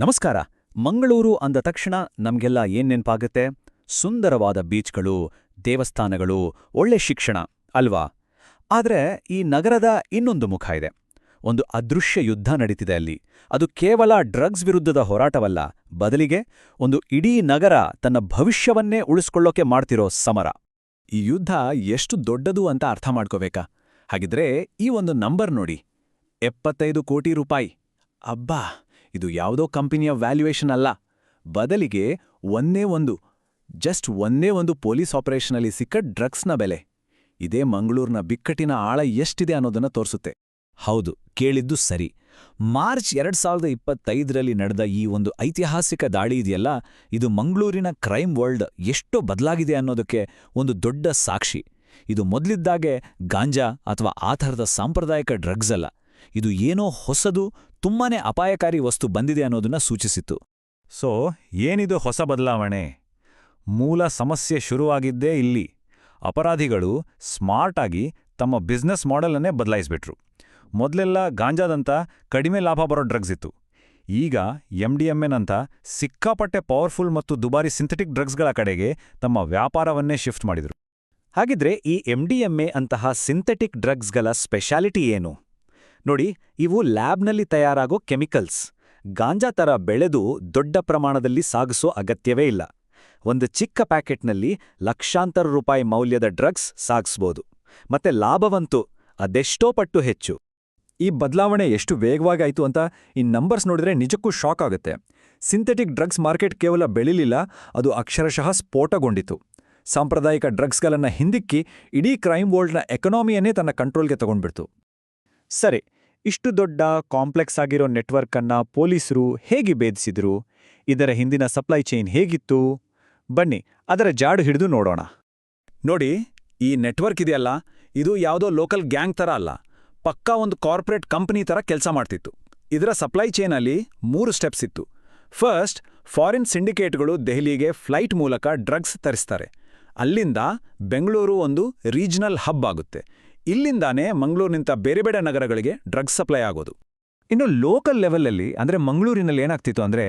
ನಮಸ್ಕಾರ. ಮಂಗಳೂರು ಅಂದ ತಕ್ಷಣ ನಮ್ಗೆಲ್ಲ ಏನ್ ನೆನ್ಪಾಗತ್ತೆ? ಸುಂದರವಾದ ಬೀಚ್ಗಳು, ದೇವಸ್ಥಾನಗಳು, ಒಳ್ಳೆ ಶಿಕ್ಷಣ ಅಲ್ವಾ? ಆದ್ರೆ ಈ ನಗರದ ಇನ್ನೊಂದು ಮುಖ ಇದೆ. ಒಂದು ಅದೃಶ್ಯ ಯುದ್ಧ ನಡೀತಿದೆ ಅಲ್ಲಿ. ಅದು ಕೇವಲ ಡ್ರಗ್ಸ್ ವಿರುದ್ಧದ ಹೋರಾಟವಲ್ಲ, ಬದಲಿಗೆ ಒಂದು ಇಡೀ ನಗರ ತನ್ನ ಭವಿಷ್ಯವನ್ನೇ ಉಳಿಸ್ಕೊಳ್ಳೋಕೆ ಮಾಡ್ತಿರೋ ಸಮರ. ಈ ಯುದ್ಧ ಎಷ್ಟು ದೊಡ್ಡದು ಅಂತ ಅರ್ಥ ಮಾಡ್ಕೋಬೇಕಾ? ಹಾಗಿದ್ರೆ ಈ ಒಂದು ನಂಬರ್ ನೋಡಿ, 75 ಕೋಟಿ ರೂಪಾಯಿ. ಅಬ್ಬಾ, ಇದು ಯಾವುದೋ ಕಂಪನಿಯ ವ್ಯಾಲ್ಯೂಯೇಷನ್ ಅಲ್ಲ, ಬದಲಿಗೆ ಒಂದೇ ಒಂದು ಪೊಲೀಸ್ ಆಪರೇಷನಲ್ಲಿ ಸಿಕ್ಕ ಡ್ರಗ್ಸ್ನ ಬೆಲೆ. ಇದೇ ಮಂಗಳೂರಿನ ಬಿಕ್ಕಟ್ಟಿನ ಆಳ ಎಷ್ಟಿದೆ ಅನ್ನೋದನ್ನ ತೋರಿಸುತ್ತೆ. ಹೌದು, ಕೇಳಿದ್ದು ಸರಿ. ಮಾರ್ಚ್ 2025ರಲ್ಲಿ ನಡೆದ ಈ ಒಂದು ಐತಿಹಾಸಿಕ ದಾಳಿ ಇದೆಯಲ್ಲ, ಇದು ಮಂಗಳೂರಿನ ಕ್ರೈಮ್ ವರ್ಲ್ಡ್ ಎಷ್ಟೋ ಬದಲಾಗಿದೆ ಅನ್ನೋದಕ್ಕೆ ಒಂದು ದೊಡ್ಡ ಸಾಕ್ಷಿ. ಇದು ಮೊದಲಿದ್ದಾಗೆ ಗಾಂಜಾ ಅಥವಾ ಆ ಥರದ ಸಾಂಪ್ರದಾಯಿಕ ಡ್ರಗ್ಸ್ ಅಲ್ಲ. ಇದು ಏನೋ ಹೊಸದು, ತುಂಬಾನೇ ಅಪಾಯಕಾರಿ ವಸ್ತು ಬಂದಿದೆ ಅನ್ನೋದನ್ನ ಸೂಚಿಸಿತ್ತು. ಸೊ ಏನಿದು ಹೊಸ ಬದಲಾವಣೆ? ಮೂಲ ಸಮಸ್ಯೆ ಶುರುವಾಗಿದ್ದೇ ಇಲ್ಲಿ. ಅಪರಾಧಿಗಳು ಸ್ಮಾರ್ಟಾಗಿ ತಮ್ಮ ಬಿಸ್ನೆಸ್ ಮಾಡೆಲನ್ನೇ ಬದಲಾಯಿಸ್ಬಿಟ್ರು. ಮೊದಲೆಲ್ಲ ಗಾಂಜಾದಂಥ ಕಡಿಮೆ ಲಾಭ ಬರೋ ಡ್ರಗ್ಸ್ ಇತ್ತು. ಈಗ MDMA-ನಂಥ ಸಿಕ್ಕಾಪಟ್ಟೆ ಪವರ್ಫುಲ್ ಮತ್ತು ದುಬಾರಿ ಸಿಂಥೆಟಿಕ್ ಡ್ರಗ್ಸ್ಗಳ ಕಡೆಗೆ ತಮ್ಮ ವ್ಯಾಪಾರವನ್ನೇ ಶಿಫ್ಟ್ ಮಾಡಿದ್ರು. ಹಾಗಿದ್ರೆ ಈ MDMA ಅಂತಹ ಸಿಂಥೆಟಿಕ್ ಡ್ರಗ್ಸ್ಗಳ ಸ್ಪೆಷಾಲಿಟಿ ಏನು? ನೋಡಿ, ಇವು ಲ್ಯಾಬ್ನಲ್ಲಿ ತಯಾರಾಗೋ ಕೆಮಿಕಲ್ಸ್. ಗಾಂಜಾ ಥರ ಬೆಳೆದು ದೊಡ್ಡ ಪ್ರಮಾಣದಲ್ಲಿ ಸಾಗಿಸೋ ಅಗತ್ಯವೇ ಇಲ್ಲ. ಒಂದು ಚಿಕ್ಕ ಪ್ಯಾಕೆಟ್ನಲ್ಲಿ ಲಕ್ಷಾಂತರ ರೂಪಾಯಿ ಮೌಲ್ಯದ ಡ್ರಗ್ಸ್ ಸಾಗಿಸ್ಬೋದು. ಮತ್ತೆ ಲಾಭವಂತೂ ಅದೆಷ್ಟೋ ಪಟ್ಟು ಹೆಚ್ಚು. ಈ ಬದಲಾವಣೆ ಎಷ್ಟು ವೇಗವಾಗಾಯಿತು ಅಂತ ಈ ನಂಬರ್ಸ್ ನೋಡಿದ್ರೆ ನಿಜಕ್ಕೂ ಶಾಕ್ ಆಗುತ್ತೆ. ಸಿಂಥೆಟಿಕ್ ಡ್ರಗ್ಸ್ ಮಾರ್ಕೆಟ್ ಕೇವಲ ಬೆಳಿಲಿಲ್ಲ, ಅದು ಅಕ್ಷರಶಃ ಸ್ಫೋಟಗೊಂಡಿತು. ಸಾಂಪ್ರದಾಯಿಕ ಡ್ರಗ್ಸ್ಗಳನ್ನು ಹಿಂದಿಕ್ಕಿ ಇಡೀ ಕ್ರೈಮ್ ವರ್ಲ್ಡ್ನ ಎಕನಾಮಿಯನ್ನೇ ತನ್ನ ಕಂಟ್ರೋಲ್ಗೆ ತಗೊಂಡ್ಬಿಡ್ತು. ಸರಿ, ಇಷ್ಟು ದೊಡ್ಡ ಕಾಂಪ್ಲೆಕ್ಸ್ ಆಗಿರೋ ನೆಟ್ವರ್ಕ್ ಅನ್ನ ಪೊಲೀಸರು ಹೇಗೆ ಭೇದಿಸಿದ್ರು? ಇದರ ಹಿಂದಿನ ಸಪ್ಲೈ ಚೈನ್ ಹೇಗಿತ್ತು? ಬನ್ನಿ ಅದರ ಜಾಡು ಹಿಡಿದು ನೋಡೋಣ. ನೋಡಿ, ಈ ನೆಟ್ವರ್ಕ್ ಇದೆಯಲ್ಲ, ಇದು ಯಾವುದೋ ಲೋಕಲ್ ಗ್ಯಾಂಗ್ ಥರ ಅಲ್ಲ, ಪಕ್ಕಾ ಒಂದು ಕಾರ್ಪೊರೇಟ್ ಕಂಪನಿ ಥರ ಕೆಲಸ ಮಾಡ್ತಿತ್ತು. ಇದರ ಸಪ್ಲೈ ಚೈನಲ್ಲಿ 3 ಸ್ಟೆಪ್ಸ್ ಇತ್ತು. ಫಸ್ಟ್, ಫಾರಿನ್ ಸಿಂಡಿಕೇಟ್ಗಳು ದೆಹಲಿಗೆ ಫ್ಲೈಟ್ ಮೂಲಕ ಡ್ರಗ್ಸ್ ತರಿಸ್ತಾರೆ. ಅಲ್ಲಿಂದ ಬೆಂಗಳೂರು ಒಂದು ರೀಜನಲ್ ಹಬ್ ಆಗುತ್ತೆ. ಇಲ್ಲಿಂದಾನೇ ಮಂಗಳೂರಿನಿಂದ ಬೇರೆ ಬೇರೆ ನಗರಗಳಿಗೆ ಡ್ರಗ್ಸ್ ಸಪ್ಲೈ ಆಗೋದು. ಇನ್ನು ಲೋಕಲ್ ಲೆವೆಲಲ್ಲಿ ಅಂದರೆ ಮಂಗಳೂರಿನಲ್ಲಿ ಏನಾಗ್ತಿತ್ತು ಅಂದರೆ,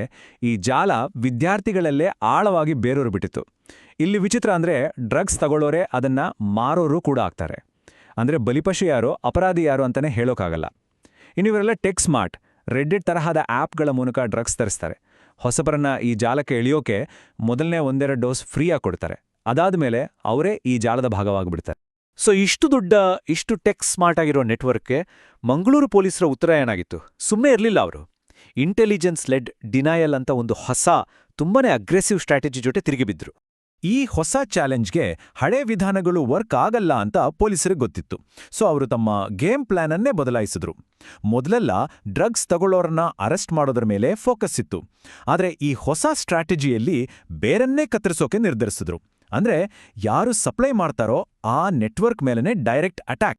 ಈ ಜಾಲ ವಿದ್ಯಾರ್ಥಿಗಳಲ್ಲೇ ಆಳವಾಗಿ ಬೇರೂರು ಬಿಟ್ಟಿತ್ತು. ಇಲ್ಲಿ ವಿಚಿತ್ರ ಅಂದರೆ, ಡ್ರಗ್ಸ್ ತಗೊಳ್ಳೋರೆ ಅದನ್ನ ಮಾರೋರು ಕೂಡ ಆಗ್ತಾರೆ. ಅಂದರೆ ಬಲಿಪಶು ಯಾರೋ ಅಪರಾಧಿ ಯಾರೋ ಅಂತಾನೆ ಹೇಳೋಕ್ಕಾಗಲ್ಲ. ಇನ್ನು ಇವರೆಲ್ಲ ಟೆಕ್ ಸ್ಮಾರ್ಟ್, ರೆಡ್ಡಿಟ್ ತರಹದ ಆ್ಯಪ್ಗಳ ಮೂಲಕ ಡ್ರಗ್ಸ್ ತರಿಸ್ತಾರೆ. ಹೊಸಬರನ್ನ ಈ ಜಾಲಕ್ಕೆ ಎಳೆಯೋಕೆ ಮೊದಲನೇ 1-2 ಡೋಸ್ ಫ್ರೀಯಾಗಿ ಕೊಡ್ತಾರೆ. ಅದಾದ್ಮೇಲೆ ಅವರೇ ಈ ಜಾಲದ ಭಾಗವಾಗಿಬಿಡ್ತಾರೆ. ಸೊ ಇಷ್ಟು ಟೆಕ್ ಸ್ಮಾರ್ಟ್ ಆಗಿರೋ ನೆಟ್ವರ್ಕ್ಗೆ ಮಂಗಳೂರು ಪೊಲೀಸರ ಉತ್ತರ ಏನಾಗಿತ್ತು? ಸುಮ್ಮನೆ ಇರಲಿಲ್ಲ ಅವರು. ಇಂಟೆಲಿಜೆನ್ಸ್ ಲೆಡ್ ಡಿನಯಲ್ ಅಂತ ಒಂದು ಹೊಸ, ತುಂಬಾನೇ ಅಗ್ರೆಸಿವ್ ಸ್ಟ್ರಾಟಜಿ ಜೊತೆ ತಿರುಗಿಬಿದ್ರು. ಈ ಹೊಸ ಚಾಲೆಂಜ್ಗೆ ಹಳೆ ವಿಧಾನಗಳು ವರ್ಕ್ ಆಗಲ್ಲ ಅಂತ ಪೊಲೀಸರಿಗೆ ಗೊತ್ತಿತ್ತು. ಸೊ ಅವರು ತಮ್ಮ ಗೇಮ್ ಪ್ಲಾನ್ ಅನ್ನೇ ಬದಲಾಯಿಸಿದ್ರು. ಮೊದಲೆಲ್ಲ ಡ್ರಗ್ಸ್ ತಗೊಳ್ಳೋರನ್ನ ಅರೆಸ್ಟ್ ಮಾಡೋದ್ರ ಮೇಲೆ ಫೋಕಸ್ ಇತ್ತು. ಆದರೆ ಈ ಹೊಸ ಸ್ಟ್ರಾಟಜಿಯಲ್ಲಿ ಬೇರನ್ನೇ ಕತ್ತರಿಸೋಕೆ ನಿರ್ಧರಿಸಿದ್ರು. ಅಂದ್ರೆ ಯಾರು ಸಪ್ಲೈ ಮಾಡ್ತಾರೋ ಆ ನೆಟ್ವರ್ಕ್ ಮೇಲೆನೇ ಡೈರೆಕ್ಟ್ ಅಟ್ಯಾಕ್.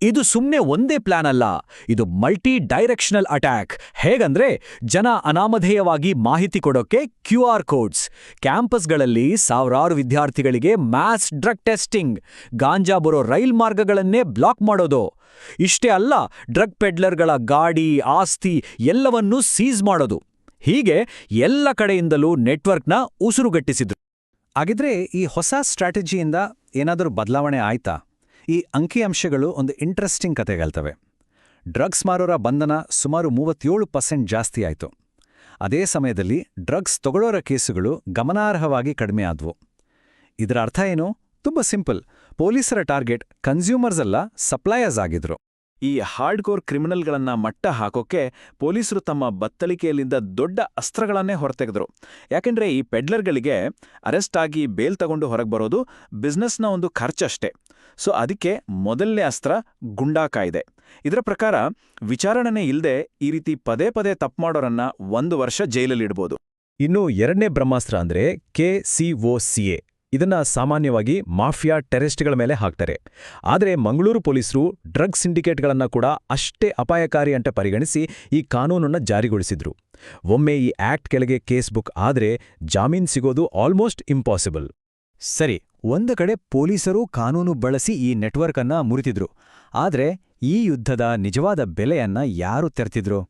ಇದು ಸುಮ್ಮನೆ ಒಂದೇ ಪ್ಲಾನ್ ಅಲ್ಲ, ಇದು ಮಲ್ಟಿ ಡೈರೆಕ್ಷನಲ್ ಅಟ್ಯಾಕ್. ಹೇಗಂದ್ರೆ, ಜನ ಅನಾಮಧೇಯವಾಗಿ ಮಾಹಿತಿ ಕೊಡೋಕೆ QR ಕೋಡ್ಸ್, ಕ್ಯಾಂಪಸ್ಗಳಲ್ಲಿ ಸಾವಿರಾರು ವಿದ್ಯಾರ್ಥಿಗಳಿಗೆ ಮ್ಯಾಸ್ ಡ್ರಗ್ ಟೆಸ್ಟಿಂಗ್, ಗಾಂಜಾ ಬರೋ ರೈಲ್ ಮಾರ್ಗಗಳನ್ನೇ ಬ್ಲಾಕ್ ಮಾಡೋದು. ಇಷ್ಟೇ ಅಲ್ಲ, ಡ್ರಗ್ ಪೆಡ್ಲರ್ಗಳ ಗಾಡಿ, ಆಸ್ತಿ ಎಲ್ಲವನ್ನೂ ಸೀಸ್ ಮಾಡೋದು. ಹೀಗೆ ಎಲ್ಲ ಕಡೆಯಿಂದಲೂ ನೆಟ್ವರ್ಕ್ನ ಉಸಿರುಗಟ್ಟಿಸಿದ್ರು. ಹಾಗಿದ್ರೆ ಈ ಹೊಸ ಸ್ಟ್ರಾಟಜಿಯಿಂದ ಏನಾದರೂ ಬದಲಾವಣೆ ಆಯ್ತಾ? ಈ ಅಂಕಿಅಂಶಗಳು ಒಂದು ಇಂಟ್ರೆಸ್ಟಿಂಗ್ ಕಥೆಗಳ್ತವೆ. ಡ್ರಗ್ಸ್ ಮಾರೋರ ಬಂಧನ ಸುಮಾರು 37% ಜಾಸ್ತಿ ಆಯಿತು. ಅದೇ ಸಮಯದಲ್ಲಿ ಡ್ರಗ್ಸ್ ತಗೊಳ್ಳೋರ ಕೇಸುಗಳು ಗಮನಾರ್ಹವಾಗಿ ಕಡಿಮೆ ಆದವು. ಇದರ ಅರ್ಥ ಏನು? ತುಂಬ ಸಿಂಪಲ್. ಪೊಲೀಸರ ಟಾರ್ಗೆಟ್ ಕನ್ಸ್ಯೂಮರ್ಸ್ ಅಲ್ಲ, ಸಪ್ಲೈಯರ್ಸ್ ಆಗಿದ್ರು. ಈ ಹಾರ್ಡ್ಕೋರ್ ಕ್ರಿಮಿನಲ್ಗಳನ್ನ ಮಟ್ಟ ಹಾಕೋಕೆ ಪೊಲೀಸರು ತಮ್ಮ ಬತ್ತಳಿಕೆಯಲ್ಲಿದ್ದ ದೊಡ್ಡ ಅಸ್ತ್ರಗಳನ್ನೇ ಹೊರತೆಗೆದ್ರು. ಯಾಕೆಂದ್ರೆ ಈ ಪೆಡ್ಲರ್ಗಳಿಗೆ ಅರೆಸ್ಟ್ ಆಗಿ ಬೇಲ್ ತಗೊಂಡು ಹೊರಗೆ ಬರೋದು ಬಿಸ್ನೆಸ್ನ ಒಂದು ಖರ್ಚಷ್ಟೇ. ಸೊ ಅದಕ್ಕೆ ಮೊದಲನೇ ಅಸ್ತ್ರ ಗುಂಡಾ ಕಾಯ್ದೆ. ಇದರ ಪ್ರಕಾರ ವಿಚಾರಣೆ ಇಲ್ಲದೆ ಈ ರೀತಿ ಪದೇ ಪದೇ ತಪ್ಪು ಮಾಡೋರನ್ನ 1 ವರ್ಷ ಜೈಲಲ್ಲಿಡ್ಬೋದು. ಇನ್ನು ಎರಡನೇ ಬ್ರಹ್ಮಾಸ್ತ್ರ ಅಂದ್ರೆ KCOCA. ಇದನ್ನ ಸಾಮಾನ್ಯವಾಗಿ ಮಾಫಿಯಾ ಟೆರರಿಸ್ಟ್ಗಳ ಮೇಲೆ ಹಾಕ್ತಾರೆ. ಆದರೆ ಮಂಗಳೂರು ಪೊಲೀಸರು ಡ್ರಗ್ ಸಿಂಡಿಕೇಟ್ಗಳನ್ನ ಕೂಡ ಅಷ್ಟೇ ಅಪಾಯಕಾರಿ ಅಂತ ಪರಿಗಣಿಸಿ ಈ ಕಾನೂನನ್ನ ಜಾರಿಗೊಳಿಸಿದ್ರು. ಒಮ್ಮೆ ಈ ಆಕ್ಟ್ ಕೆಳಗೆ ಕೇಸ್ ಬುಕ್ ಆದ್ರೆ ಜಾಮೀನ್ ಸಿಗೋದು ಆಲ್ಮೋಸ್ಟ್ ಇಂಪಾಸಿಬಲ್. ಸರಿ, ಒಂದು ಕಡೆ ಪೊಲೀಸರು ಕಾನೂನು ಬಳಸಿ ಈ ನೆಟ್ವರ್ಕ್ ಅನ್ನ ಮುರಿತಿದ್ರು. ಆದ್ರೆ ಈ ಯುದ್ಧದ ನಿಜವಾದ ಬೆಲೆಯನ್ನ ಯಾರು ತೆರ್ತಿದ್ರು?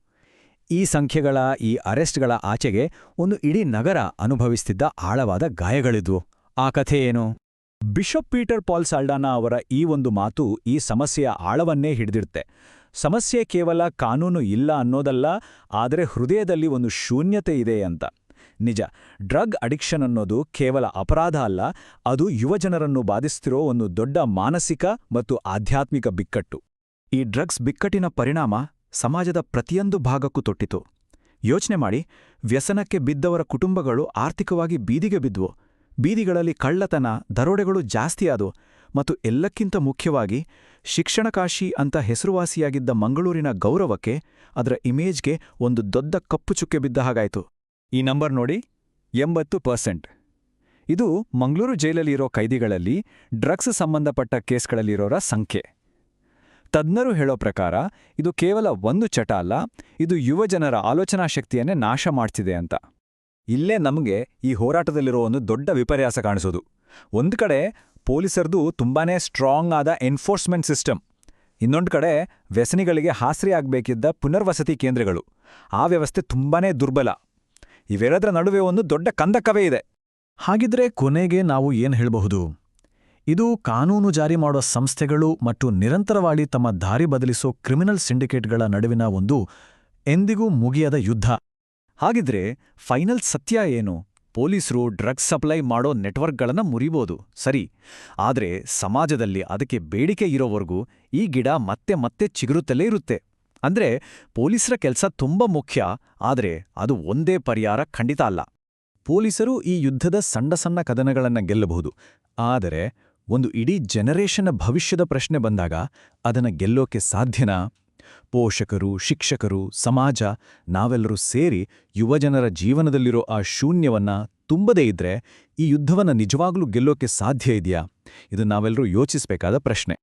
ಈ ಸಂಖ್ಯೆಗಳ ಈ ಅರೆಸ್ಟ್ಗಳ ಆಚೆಗೆ ಒಂದು ಇಡೀ ನಗರ ಅನುಭವಿಸ್ತಿದ್ದ ಆಳವಾದ ಗಾಯಗಳಿದ್ವು. ಆ ಕಥೆ ಏನು? ಬಿಷಪ್ ಪೀಟರ್ ಪಾಲ್ ಸಾಲ್ಡಾನಾ ಅವರ ಈ ಒಂದು ಮಾತು ಈ ಸಮಸ್ಯೆಯ ಆಳವನ್ನೇ ಹಿಡಿದಿಡುತ್ತೆ. ಸಮಸ್ಯೆ ಕೇವಲ ಕಾನೂನು ಇಲ್ಲ ಅನ್ನೋದಲ್ಲ, ಆದರೆ ಹೃದಯದಲ್ಲಿ ಒಂದು ಶೂನ್ಯತೆ ಇದೆ ಅಂತ. ನಿಜ, ಡ್ರಗ್ ಅಡಿಕ್ಷನ್ ಅನ್ನೋದು ಕೇವಲ ಅಪರಾಧ ಅಲ್ಲ, ಅದು ಯುವಜನರನ್ನು ಬಾಧಿಸ್ತಿರೋ ಒಂದು ದೊಡ್ಡ ಮಾನಸಿಕ ಮತ್ತು ಆಧ್ಯಾತ್ಮಿಕ ಬಿಕ್ಕಟ್ಟು. ಈ ಡ್ರಗ್ಸ್ ಬಿಕ್ಕಟ್ಟಿನ ಪರಿಣಾಮ ಸಮಾಜದ ಪ್ರತಿಯೊಂದು ಭಾಗಕ್ಕೂ ತೊಟ್ಟಿತು. ಯೋಚನೆ ಮಾಡಿ, ವ್ಯಸನಕ್ಕೆ ಬಿದ್ದವರ ಕುಟುಂಬಗಳು ಆರ್ಥಿಕವಾಗಿ ಬೀದಿಗೆ ಬಿದ್ವು. ಬೀದಿಗಳಲ್ಲಿ ಕಳ್ಳತನ, ದರೋಡೆಗಳು ಜಾಸ್ತಿಯಾದವು. ಮತ್ತು ಎಲ್ಲಕ್ಕಿಂತ ಮುಖ್ಯವಾಗಿ, ಶಿಕ್ಷಣಕಾಶಿ ಅಂತ ಹೆಸರುವಾಸಿಯಾಗಿದ್ದ ಮಂಗಳೂರಿನ ಗೌರವಕ್ಕೆ, ಅದರ ಇಮೇಜ್ಗೆ ಒಂದು ದೊಡ್ಡ ಕಪ್ಪು ಚುಕ್ಕೆ ಬಿದ್ದ ಹಾಗಾಯಿತು. ಈ ನಂಬರ್ ನೋಡಿ, 80%. ಇದು ಮಂಗಳೂರು ಜೈಲಲ್ಲಿರೋ ಕೈದಿಗಳಲ್ಲಿ ಡ್ರಗ್ಸ್ ಸಂಬಂಧಪಟ್ಟ ಕೇಸ್ಗಳಲ್ಲಿರೋರ ಸಂಖ್ಯೆ. ತಜ್ಞರು ಹೇಳೋ ಪ್ರಕಾರ ಇದು ಕೇವಲ ಒಂದು ಚಟ ಅಲ್ಲ, ಇದು ಯುವಜನರ ಆಲೋಚನಾ ಶಕ್ತಿಯನ್ನೇ ನಾಶ ಮಾಡ್ತಿದೆ ಅಂತ. ಇಲ್ಲೇ ನಮಗೆ ಈ ಹೋರಾಟದಲ್ಲಿರೋ ಒಂದು ದೊಡ್ಡ ವಿಪರ್ಯಾಸ ಕಾಣಿಸೋದು. ಒಂದು ಕಡೆ ಪೊಲೀಸರದು ತುಂಬಾನೇ ಸ್ಟ್ರಾಂಗ್ ಆದ ಎನ್ಫೋರ್ಸ್ಮೆಂಟ್ ಸಿಸ್ಟಮ್, ಇನ್ನೊಂದು ಕಡೆ ವ್ಯಸನಿಗಳಿಗೆ ಆಸರೆ ಆಗಬೇಕಿದ್ದ ಪುನರ್ವಸತಿ ಕೇಂದ್ರಗಳು. ಆ ವ್ಯವಸ್ಥೆ ತುಂಬಾನೇ ದುರ್ಬಲ. ಇವೆರಡರ ನಡುವೆ ಒಂದು ದೊಡ್ಡ ಕಂದಕವೇ ಇದೆ. ಹಾಗಿದ್ರೆ ಕೊನೆಗೆ ನಾವು ಏನ್ ಹೇಳಬಹುದು? ಇದು ಕಾನೂನು ಜಾರಿ ಮಾಡೋ ಸಂಸ್ಥೆಗಳು ಮತ್ತು ನಿರಂತರವಾಗಿ ತಮ್ಮ ದಾರಿ ಬದಲಿಸೋ ಕ್ರಿಮಿನಲ್ ಸಿಂಡಿಕೇಟ್ಗಳ ನಡುವಿನ ಒಂದು ಎಂದಿಗೂ ಮುಗಿಯದ ಯುದ್ಧ. ಹಾಗಿದ್ರೆ ಫೈನಲ್ ಸತ್ಯ ಏನು? ಪೊಲೀಸರು ಡ್ರಗ್ಸ್ ಸಪ್ಲೈ ಮಾಡೋ ನೆಟ್ವರ್ಕ್ಗಳನ್ನ ಮುರಿಬೋದು, ಸರಿ. ಆದ್ರೆ ಸಮಾಜದಲ್ಲಿ ಅದಕ್ಕೆ ಬೇಡಿಕೆ ಇರೋವರೆಗೂ ಈ ಗಿಡ ಮತ್ತೆ ಮತ್ತೆ ಚಿಗುರುತ್ತಲೇ ಇರುತ್ತೆ. ಅಂದ್ರೆ ಪೊಲೀಸರ ಕೆಲಸ ತುಂಬಾ ಮುಖ್ಯ, ಆದ್ರೆ ಅದು ಒಂದೇ ಪರಿಹಾರ ಖಂಡಿತ ಅಲ್ಲ. ಪೊಲೀಸರು ಈ ಯುದ್ಧದ ಸಣ್ಣ ಸಣ್ಣ ಕದನಗಳನ್ನ ಗೆಲ್ಲಬಹುದು, ಆದರೆ ಒಂದು ಇಡೀ ಜನರೇಷನ್ನ ಭವಿಷ್ಯದ ಪ್ರಶ್ನೆ ಬಂದಾಗ ಅದನ್ನ ಗೆಲ್ಲೋಕೆ ಸಾಧ್ಯನಾ? ಪೋಷಕರು, ಶಿಕ್ಷಕರು, ಸಮಾಜ, ನಾವೆಲ್ಲರೂ ಸೇರಿ ಯುವಜನರ ಜೀವನದಲ್ಲಿರೋ ಆ ಶೂನ್ಯವನ್ನ ತುಂಬದೇ ಇದ್ರೆ ಈ ಯುದ್ಧವನ್ನ ನಿಜವಾಗ್ಲೂ ಗೆಲ್ಲೋಕೆ ಸಾಧ್ಯ ಇದೆಯಾ? ಇದು ನಾವೆಲ್ಲರೂ ಯೋಚಿಸಬೇಕಾದ ಪ್ರಶ್ನೆ.